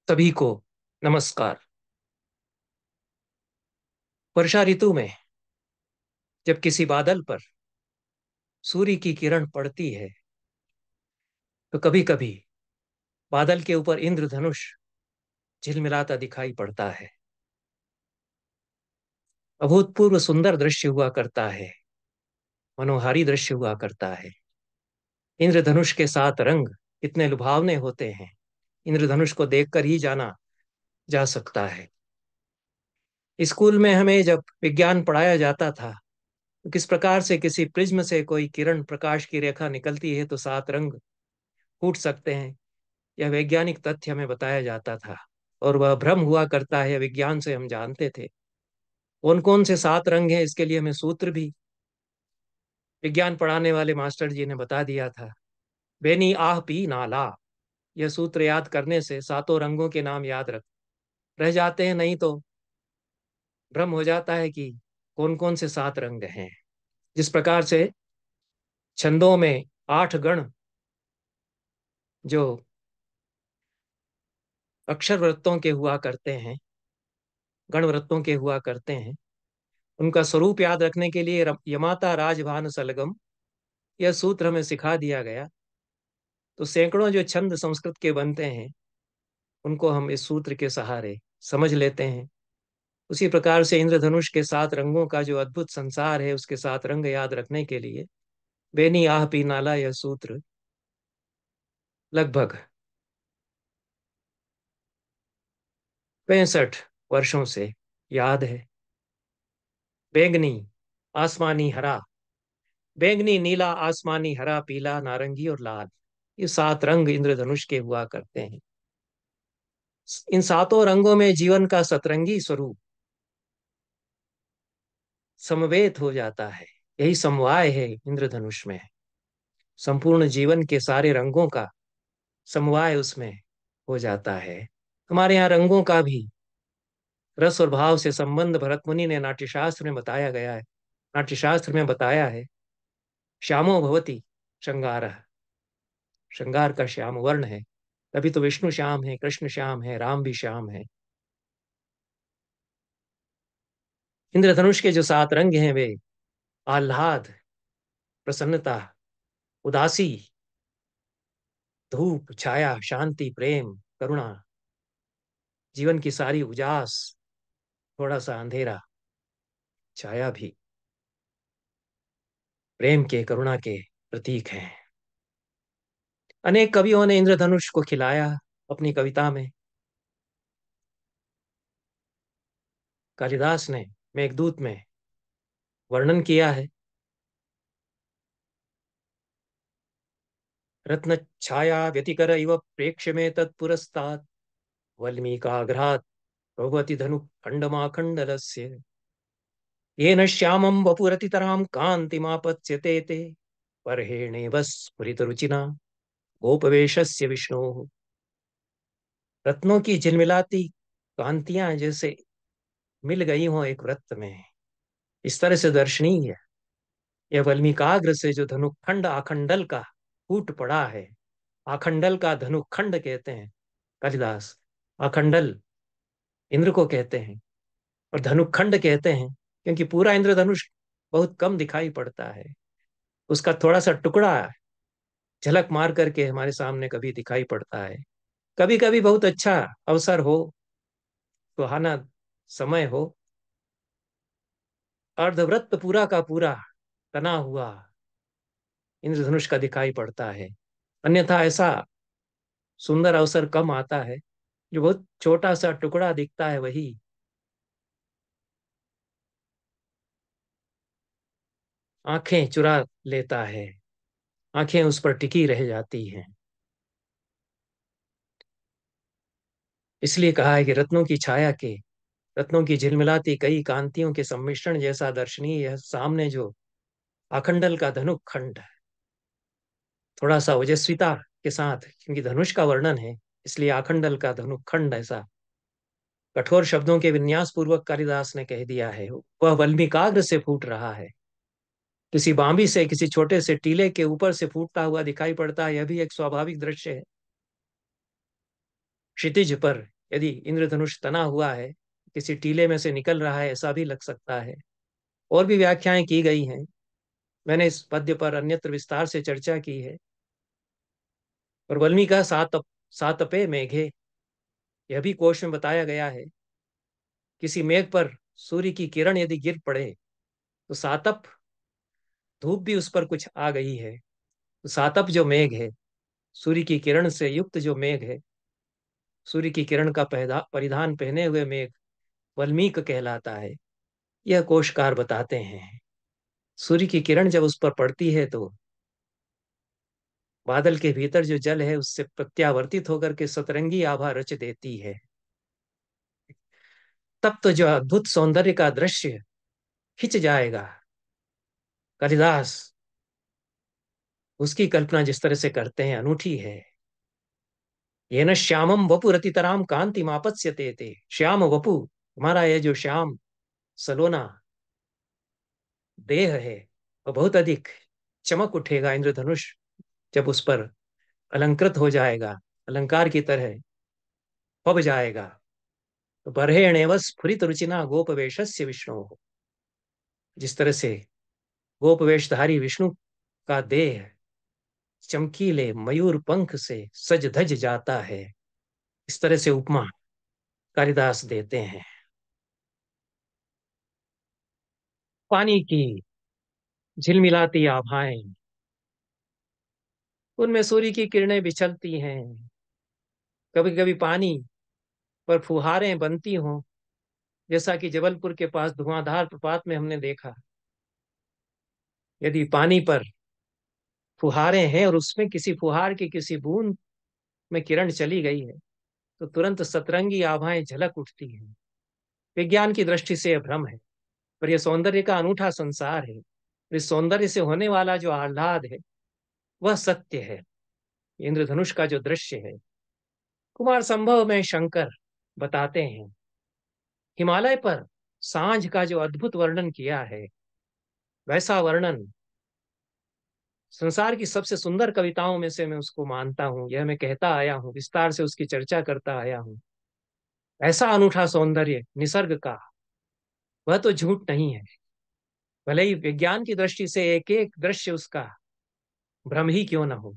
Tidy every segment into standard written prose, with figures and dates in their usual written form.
सभी को नमस्कार। वर्षा ऋतु में जब किसी बादल पर सूर्य की किरण पड़ती है तो कभी कभी बादल के ऊपर इंद्रधनुष झिलमिलाता दिखाई पड़ता है। अभूतपूर्व सुंदर दृश्य हुआ करता है, मनोहारी दृश्य हुआ करता है। इंद्रधनुष के सात रंग कितने लुभावने होते हैं, इंद्रधनुष को देखकर ही जाना जा सकता है। स्कूल में हमें जब विज्ञान पढ़ाया जाता था तो किस प्रकार से किसी प्रिज्म से कोई किरण प्रकाश की रेखा निकलती है तो सात रंग फूट सकते हैं, यह वैज्ञानिक तथ्य हमें बताया जाता था। और वह भ्रम हुआ करता है, विज्ञान से हम जानते थे। कौन कौन से सात रंग हैं इसके लिए हमें सूत्र भी विज्ञान पढ़ाने वाले मास्टर जी ने बता दिया था। बेनी आह पी नाला, यह सूत्र याद करने से सातों रंगों के नाम याद रह जाते हैं, नहीं तो भ्रम हो जाता है कि कौन कौन से सात रंग हैं। जिस प्रकार से छंदों में आठ गण जो अक्षर वृत्तों के हुआ करते हैं, गण वृत्तों के हुआ करते हैं, उनका स्वरूप याद रखने के लिए यमाता राजभान सलगम यह सूत्र हमें सिखा दिया गया। तो सैकड़ों जो छंद संस्कृत के बनते हैं उनको हम इस सूत्र के सहारे समझ लेते हैं। उसी प्रकार से इंद्रधनुष के सात रंगों का जो अद्भुत संसार है उसके सात रंग याद रखने के लिए बेनी आह पी नाला यह सूत्र लगभग 65 वर्षों से याद है। बैंगनी, आसमानी हरा, बैंगनी नीला आसमानी हरा पीला नारंगी और लाल, ये सात रंग इंद्रधनुष के हुआ करते हैं। इन सातों रंगों में जीवन का सतरंगी स्वरूप समवेत हो जाता है। यही समवाय है इंद्रधनुष में। संपूर्ण जीवन के सारे रंगों का समवाय उसमें हो जाता है। हमारे यहाँ रंगों का भी रस और भाव से संबंध भरत मुनि ने नाट्यशास्त्र में बताया गया है। नाट्यशास्त्र में बताया है, श्यामो भवति श्रृंगार, श्रृंगार का श्याम वर्ण है। तभी तो विष्णु श्याम है, कृष्ण श्याम है, राम भी श्याम है। इंद्रधनुष के जो सात रंग हैं वे आह्लाद, प्रसन्नता, उदासी, धूप, छाया, शांति, प्रेम, करुणा, जीवन की सारी उजास, थोड़ा सा अंधेरा, छाया भी प्रेम के, करुणा के प्रतीक हैं। अनेक कवियों ने इंद्रधनुष को खिलाया अपनी कविता में। कालिदास ने मेघदूत में वर्णन किया है, रत्न छाया व्यतिकर इव प्रेक्ष्य में तत्पुरस्तात् वल्मीकाग्रात् भगवती धनु खंडमाखंडलस्य येन श्यामं वपुरतितरां कान्तिमापत्स्यते ते परहेणेव स्फुरितरुचिना गोपवेशस्य विष्णोः। रत्नों की झिलमिलाती कांतियां जैसे मिल गई हों एक वृत्त में, इस तरह से दर्शनीय है। यह वल्मीकाग्र से जो धनुखंड आखंडल का फूट पड़ा है, आखंडल का धनुखंड कहते हैं कालिदास। आखंडल इंद्र को कहते हैं और धनुखंड कहते हैं क्योंकि पूरा इंद्रधनुष बहुत कम दिखाई पड़ता है। उसका थोड़ा सा टुकड़ा झलक मार करके हमारे सामने कभी दिखाई पड़ता है। कभी कभी बहुत अच्छा अवसर हो, सुहाना समय हो, अर्धवृत्त पूरा का पूरा तना हुआ इंद्रधनुष का दिखाई पड़ता है। अन्यथा ऐसा सुंदर अवसर कम आता है। जो बहुत छोटा सा टुकड़ा दिखता है वही आंखें चुरा लेता है, आंखें उस पर टिकी रह जाती हैं। इसलिए कहा है कि रत्नों की छाया के, रत्नों की झिलमिलाती कई कांतियों के सम्मिश्रण जैसा दर्शनीय है सामने जो आखंडल का धनुष खंड, थोड़ा सा ओजस्विता के साथ, क्योंकि धनुष का वर्णन है इसलिए आखंडल का धनुष खंड ऐसा कठोर शब्दों के विन्यास पूर्वक कालिदास ने कह दिया है। वह वल्मीकाग्र से फूट रहा है, किसी बांबी से, किसी छोटे से टीले के ऊपर से फूटता हुआ दिखाई पड़ता है। यह भी एक स्वाभाविक दृश्य है। क्षितिज पर यदि इंद्रधनुष तना हुआ है, किसी टीले में से निकल रहा है, ऐसा भी लग सकता है। और भी व्याख्याएं की गई हैं। मैंने इस पद्य पर अन्यत्र विस्तार से चर्चा की है। और वाल्मीकि का सातपे मेघे, यह भी कोश में बताया गया है। किसी मेघ पर सूर्य की किरण यदि गिर पड़े तो सातप, धूप भी उस पर कुछ आ गई है, तो सातप जो मेघ है, सूर्य की किरण से युक्त जो मेघ है, सूर्य की किरण का परिधान पहने हुए मेघ वल्मीक कहलाता है। यह कोशकार बताते हैं। सूर्य की किरण जब उस पर पड़ती है तो बादल के भीतर जो जल है उससे प्रत्यावर्तित होकर के सतरंगी आभा रच देती है। तब तो जो अद्भुत सौंदर्य का दृश्य खिंच जाएगा। कालिदास उसकी कल्पना जिस तरह से करते हैं अनूठी है। ये न श्यामम वपु रतितराम कांति मापत्स्यते ते, श्याम वपु, हमारा ये जो श्याम सलोना देह है वह बहुत अधिक चमक उठेगा। इंद्रधनुष जब उस पर अलंकृत हो जाएगा, अलंकार की तरह पब जाएगा, तो बर्हेणेव स्फुरित रुचिना गोपवेशस्य विष्णु हो। जिस तरह से गोपवेशधारी विष्णु का देह चमकीले मयूर पंख से सज धज जाता है, इस तरह से उपमा कालिदास देते हैं। पानी की झिलमिलाती आभाएं, उनमें सूर्य की किरणें बिछलती हैं। कभी कभी पानी पर फुहारें बनती हों, जैसा कि जबलपुर के पास धुआंधार प्रपात में हमने देखा। यदि पानी पर फुहारें हैं और उसमें किसी फुहार की किसी बूंद में किरण चली गई है, तो तुरंत सतरंगी आभाएं झलक उठती हैं। विज्ञान की दृष्टि से यह भ्रम है, पर यह सौंदर्य का अनूठा संसार है। इस सौंदर्य से होने वाला जो आह्लाद है वह सत्य है। इंद्रधनुष का जो दृश्य है, कुमार संभव में शंकर बताते हैं, हिमालय पर सांझ का जो अद्भुत वर्णन किया है, वैसा वर्णन संसार की सबसे सुंदर कविताओं में से मैं उसको मानता हूं। यह मैं कहता आया हूं, विस्तार से उसकी चर्चा करता आया हूं। ऐसा अनूठा सौंदर्य निसर्ग का, वह तो झूठ नहीं है। भले ही विज्ञान की दृष्टि से एक एक दृश्य उसका भ्रम ही क्यों न हो,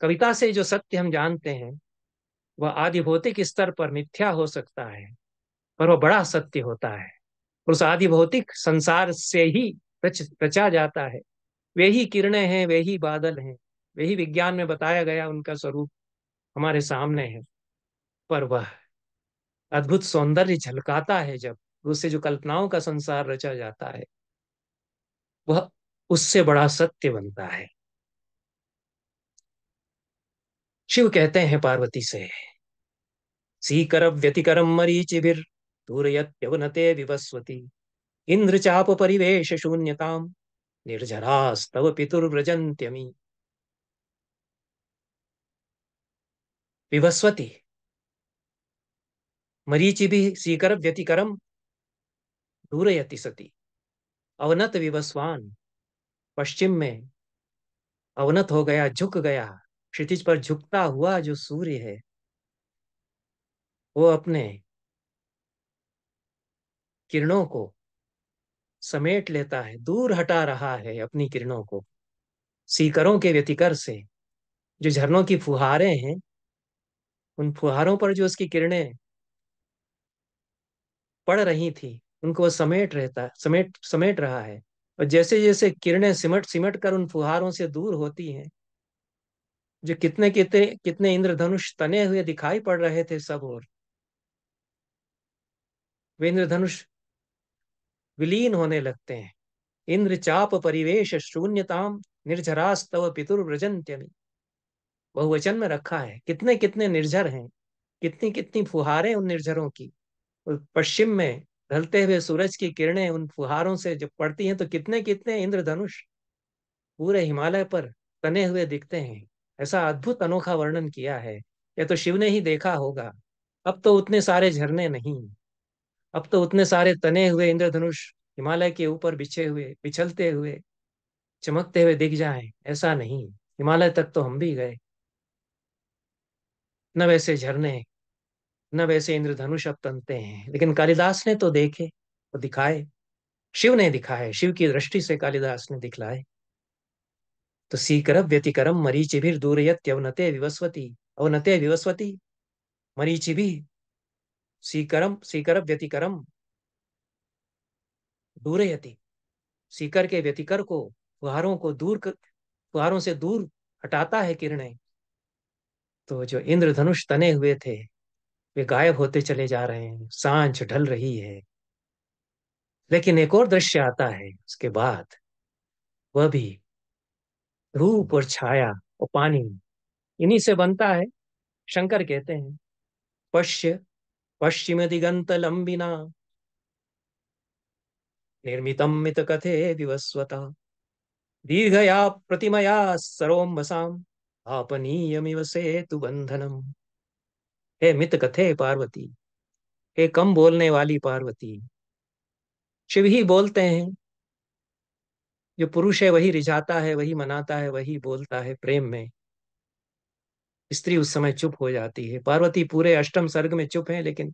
कविता से जो सत्य हम जानते हैं वह आदि भौतिक स्तर पर मिथ्या हो सकता है, पर वह बड़ा सत्य होता है। उस आदि भौतिक संसार से ही रचा जाता है। वे ही किरणें हैं, वे ही बादल हैं, वे ही विज्ञान में बताया गया उनका स्वरूप हमारे सामने है। पर वह अद्भुत सौंदर्य झलकाता है जब उससे जो कल्पनाओं का संसार रचा जाता है, वह उससे बड़ा सत्य बनता है। शिव कहते हैं पार्वती से, सीकर व्यतिकरम मरीचिभिर दूरयत्यवनते विवस्वती, इंद्र चाप परिवेश शून्यताम निर्झरास्तव पितुर्व्रजन्त्यमी। विवस्वती, मरीचिभि सीकर व्यतिकरम दूरयति सती, अवनत विवस्वान, पश्चिम में अवनत हो गया, झुक गया। क्षितिज पर झुकता हुआ जो सूर्य है, वो अपने किरणों को समेट लेता है, दूर हटा रहा है अपनी किरणों को। सीकरों के व्यतिकर से जो झरनों की फुहारें हैं, उन फुहारों पर जो उसकी किरणें पड़ रही थी, उनको वो समेट समेट रहा है। और जैसे जैसे किरणें सिमट सिमट कर उन फुहारों से दूर होती हैं, जो कितने कितने कितने इंद्रधनुष तने हुए दिखाई पड़ रहे थे सब और, वे इंद्रधनुष विलीन होने लगते हैं। इंद्र चाप परिवेश शून्यताम निर्झरास्तव पितुर्व्रजन्त्यमि, बहुवचन में रखा है। कितने कितने निर्झर हैं, कितनी कितनी फुहारें उन निर्झरों की। और पश्चिम में ढलते हुए सूरज की किरणें उन फुहारों से जब पड़ती हैं तो कितने कितने इंद्रधनुष पूरे हिमालय पर तने हुए दिखते हैं। ऐसा अद्भुत अनोखा वर्णन किया है। यह तो शिव ने ही देखा होगा। अब तो उतने सारे झरने नहीं, अब तो उतने सारे तने हुए इंद्रधनुष हिमालय के ऊपर बिछे हुए, बिछलते हुए, चमकते हुए दिख जाएं, ऐसा नहीं। हिमालय तक तो हम भी गए, न वैसे झरने, न वैसे इंद्रधनुष अब तनते हैं, लेकिन कालिदास ने तो देखे और दिखाए। शिव ने दिखाए, शिव की दृष्टि से कालिदास ने दिखलाए। तो सीकरव व्यतिकरम मरीचिभिर दूरयत यवनते विवस्वती। अवनते विवस्वती, मरीचिभि, सीकरम सीकरव व्यतिकरम दूरयति, सीकर के व्यतिकर को, फुहारों से दूर हटाता है किरणें। तो जो इंद्रधनुष तने हुए थे वे गायब होते चले जा रहे हैं, सांझ ढल रही है। लेकिन एक और दृश्य आता है उसके बाद, वह भी धूप और छाया और पानी, इन्हीं से बनता है। शंकर कहते हैं, पश्य पश्चिम दिगंत लंबिना निर्मितम मित कथे विवस्वता, दीर्घया प्रतिमया सरोम्बसाम आपनीयमिव सेतु बंधनम। हे मित कथे पार्वती, हे कम बोलने वाली पार्वती। शिव ही बोलते हैं, जो पुरुष है वही रिझाता है, वही मनाता है, वही बोलता है प्रेम में। स्त्री उस समय चुप हो जाती है। पार्वती पूरे अष्टम सर्ग में चुप है, लेकिन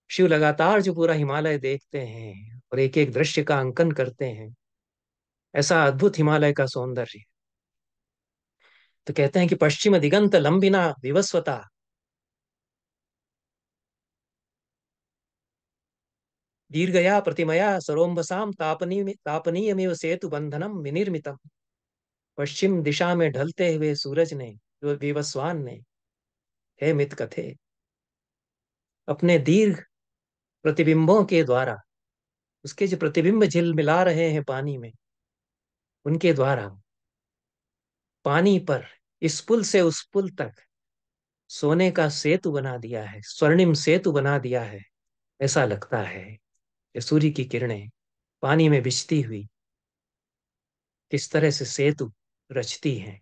शिव लगातार जो पूरा हिमालय देखते हैं और एक एक दृश्य का अंकन करते हैं। ऐसा अद्भुत हिमालय का सौंदर्य। तो कहते हैं कि पश्चिम दिगंत लंबिना विवस्वता, दीर्घया प्रतिमया सरोम्बसाम तापनीयमिव सेतु बंधनम विनिर्मितम। पश्चिम दिशा में ढलते हुए सूरज ने, जो विवस्वान ने, हे मित कथे, अपने दीर्घ प्रतिबिंबों के द्वारा, उसके जो प्रतिबिंब झिलमिला रहे हैं पानी में, उनके द्वारा पानी पर इस पुल से उस पुल तक सोने का सेतु बना दिया है, स्वर्णिम सेतु बना दिया है। ऐसा लगता है कि सूर्य की किरणें पानी में बिछती हुई किस तरह से सेतु रचती हैं।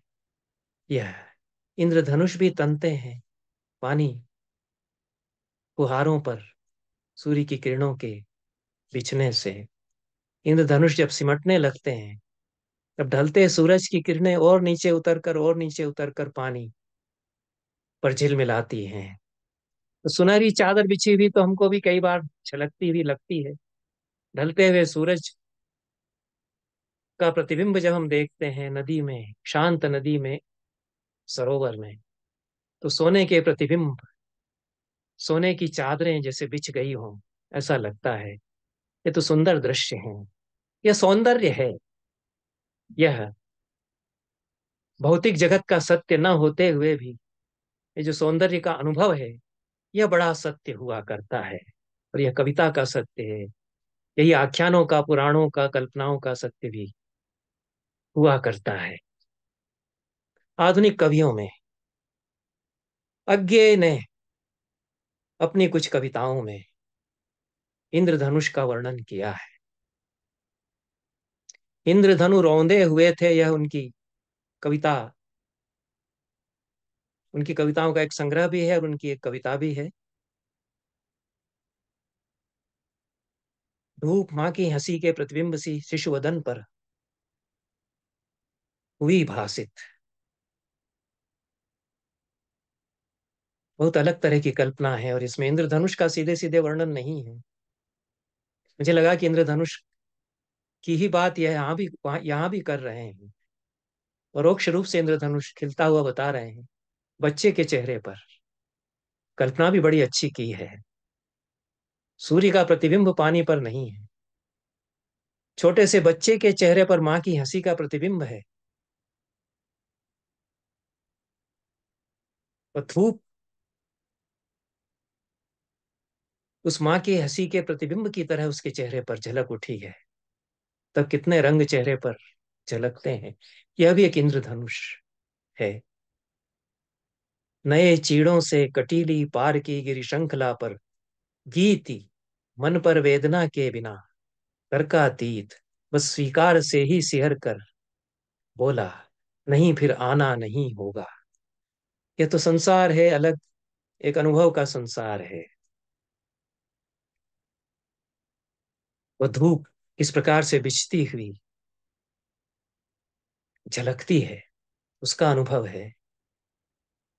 यह इंद्रधनुष भी तनते हैं पानी फुहारों पर सूर्य की किरणों के बिछने से। इंद्रधनुष जब सिमटने लगते हैं, तब ढलते सूरज की किरणें और नीचे उतरकर पानी पर झिलमिलाती हैं। तो सुनहरी चादर बिछी हुई तो हमको भी कई बार छलकती हुई लगती है। ढलते हुए सूरज का प्रतिबिंब जब हम देखते हैं नदी में, शांत नदी में, सरोवर में, तो सोने के प्रतिबिंब, सोने की चादरें जैसे बिछ गई हों, ऐसा लगता है। ये तो सुंदर दृश्य है, यह सौंदर्य है। यह भौतिक जगत का सत्य न होते हुए भी ये जो सौंदर्य का अनुभव है, यह बड़ा सत्य हुआ करता है। और यह कविता का सत्य है। यही आख्यानों का, पुराणों का, कल्पनाओं का सत्य भी हुआ करता है। आधुनिक कवियों में अज्ञे ने अपनी कुछ कविताओं में इंद्रधनुष का वर्णन किया है। इंद्रधनु रौंदे हुए थे, यह कविता उनकी कविताओं का एक संग्रह भी है और उनकी एक कविता भी है। धूप माँ की हंसी के प्रतिबिंब सी शिशु वदन पर हुई भासित। बहुत अलग तरह की कल्पना है और इसमें इंद्रधनुष का सीधे सीधे वर्णन नहीं है। मुझे लगा कि इंद्रधनुष की ही बात यह यहाँ भी कर रहे हैं। परोक्ष रूप से इंद्रधनुष खिलता हुआ बता रहे हैं बच्चे के चेहरे पर। कल्पना भी बड़ी अच्छी की है। सूर्य का प्रतिबिंब पानी पर नहीं है, छोटे से बच्चे के चेहरे पर माँ की हंसी का प्रतिबिंब है। और धूप उस माँ की हंसी के प्रतिबिंब की तरह उसके चेहरे पर झलक उठी है। तब कितने रंग चेहरे पर झलकते हैं। यह भी एक इंद्रधनुष है। नए चीड़ों से कटीली पार की गिरी श्रृंखला पर गीति, मन पर वेदना के बिना तर्कातीत, बस स्वीकार से ही सिहर कर बोला, नहीं फिर आना नहीं होगा। यह तो संसार है अलग, एक अनुभव का संसार है। वह धूप किस प्रकार से बिछती हुई झलकती है, उसका अनुभव है।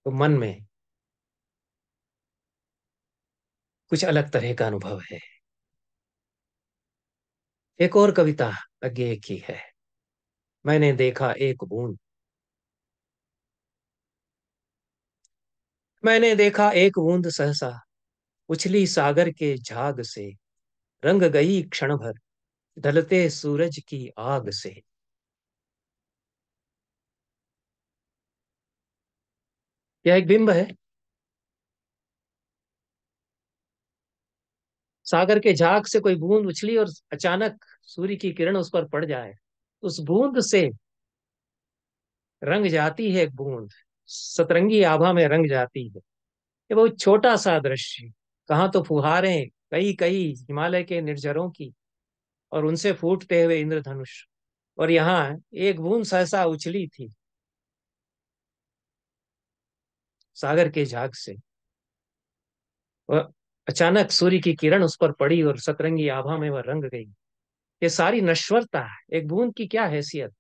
तो मन में कुछ अलग तरह का अनुभव है। एक और कविता अज्ञेय की है। मैंने देखा एक बूंद। मैंने देखा एक बूंद सहसा उछली सागर के झाग से, रंग गई क्षण भर ढलते सूरज की आग से। यह एक बिंब है। सागर के झाग से कोई बूंद उछली और अचानक सूर्य की किरण उस पर पड़ जाए। उस बूंद से रंग जाती है एक बूंद, सतरंगी आभा में रंग जाती है। ये बहुत छोटा सा दृश्य। कहाँ तो फुहारें कई कई हिमालय के निर्जरों की, और उनसे फूटते हुए इंद्रधनुष, और यहाँ एक बूंद सहसा उछली थी सागर के झाग से। वह अचानक सूर्य की किरण उस पर पड़ी और सतरंगी आभा में वह रंग गई। ये सारी नश्वरता, एक बूंद की क्या हैसियत,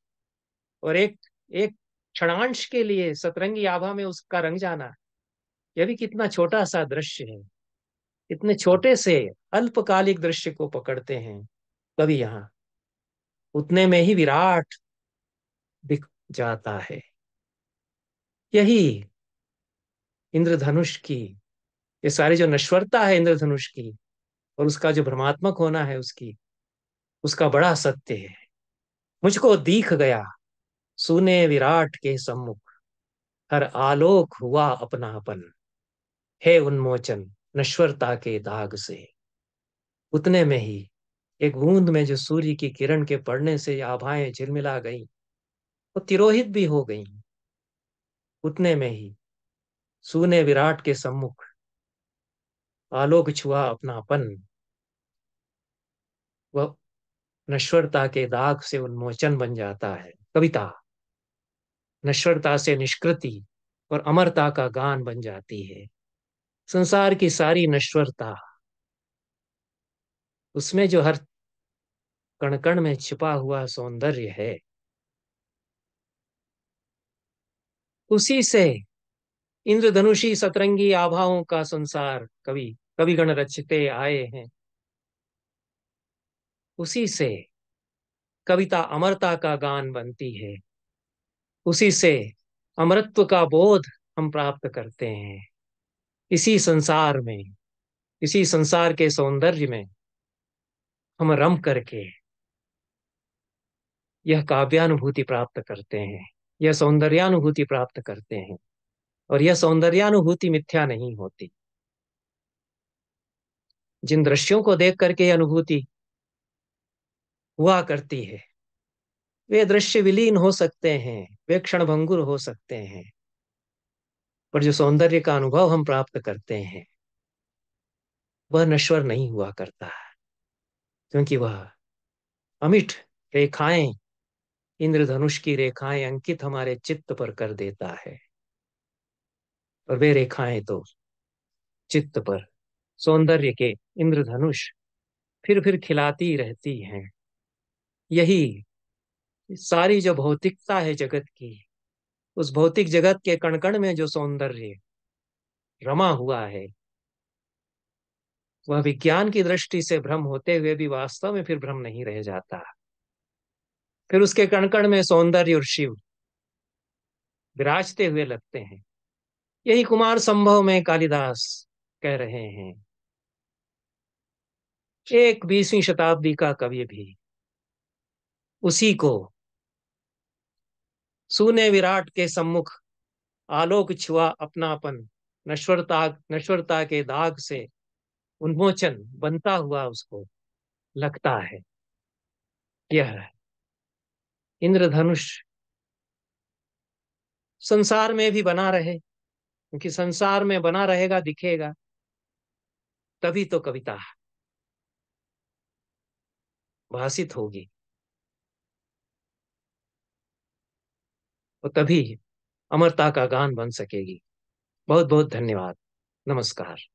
और एक एक क्षणांश के लिए सतरंगी आभा में उसका रंग जाना। यह भी कितना छोटा सा दृश्य है। इतने छोटे से अल्पकालिक दृश्य को पकड़ते हैं कभी यहाँ, उतने में ही विराट दिख जाता है। यही इंद्रधनुष की, ये सारी जो नश्वरता है इंद्रधनुष की, और उसका जो भ्रमात्मक होना है उसकी, उसका बड़ा सत्य है। मुझको दीख गया सूने विराट के सम्मुख, हर आलोक हुआ अपनापन, है उन्मोचन नश्वरता के दाग से। उतने में ही एक बूंद में जो सूर्य की किरण के पड़ने से आभाएं झिलमिला गईं, वो तिरोहित भी हो गईं। उतने में ही सूने विराट के सम्मुख आलोक छुआ अपनापन, वह नश्वरता के दाग से उन्मोचन बन जाता है। कविता नश्वरता से निष्कृति और अमरता का गान बन जाती है। संसार की सारी नश्वरता, उसमें जो हर कण कण में छिपा हुआ सौंदर्य है, उसी से इंद्रधनुषी सतरंगी आभाओं का संसार कवि कविगण रचते आए हैं। उसी से कविता अमरता का गान बनती है। उसी से अमरत्व का बोध हम प्राप्त करते हैं। इसी संसार में, इसी संसार के सौंदर्य में हम रम करके यह काव्यानुभूति प्राप्त करते हैं, यह सौंदर्यानुभूति प्राप्त करते हैं। और यह सौंदर्यानुभूति मिथ्या नहीं होती। जिन दृश्यों को देख करके यह अनुभूति हुआ करती है, वे दृश्य विलीन हो सकते हैं, वे क्षणभंगुर हो सकते हैं, पर जो सौंदर्य का अनुभव हम प्राप्त करते हैं वह नश्वर नहीं हुआ करता, क्योंकि वह अमिट रेखाएं, इंद्रधनुष की रेखाएं अंकित हमारे चित्त पर कर देता है। और वे रेखाएं तो चित्त पर सौंदर्य के इंद्रधनुष फिर खिलाती रहती हैं। यही सारी जो भौतिकता है जगत की, उस भौतिक जगत के कण कण में जो सौंदर्य रमा हुआ है, वह विज्ञान की दृष्टि से भ्रम होते हुए भी वास्तव में फिर भ्रम नहीं रह जाता। फिर उसके कण कण में सौंदर्य और शिव विराजते हुए लगते हैं। यही कुमार संभव में कालिदास कह रहे हैं। एक 20वीं शताब्दी का कवि भी उसी को सूने विराट के सम्मुख आलोक छुआ अपनापन, नश्वरता नश्वरता के दाग से उन्मोचन बनता हुआ उसको लगता है। यह इंद्रधनुष संसार में भी बना रहे, क्योंकि संसार में बना रहेगा, दिखेगा, तभी तो कविता भाषित होगी, और तभी अमरता का गान बन सकेगी। बहुत बहुत धन्यवाद। नमस्कार।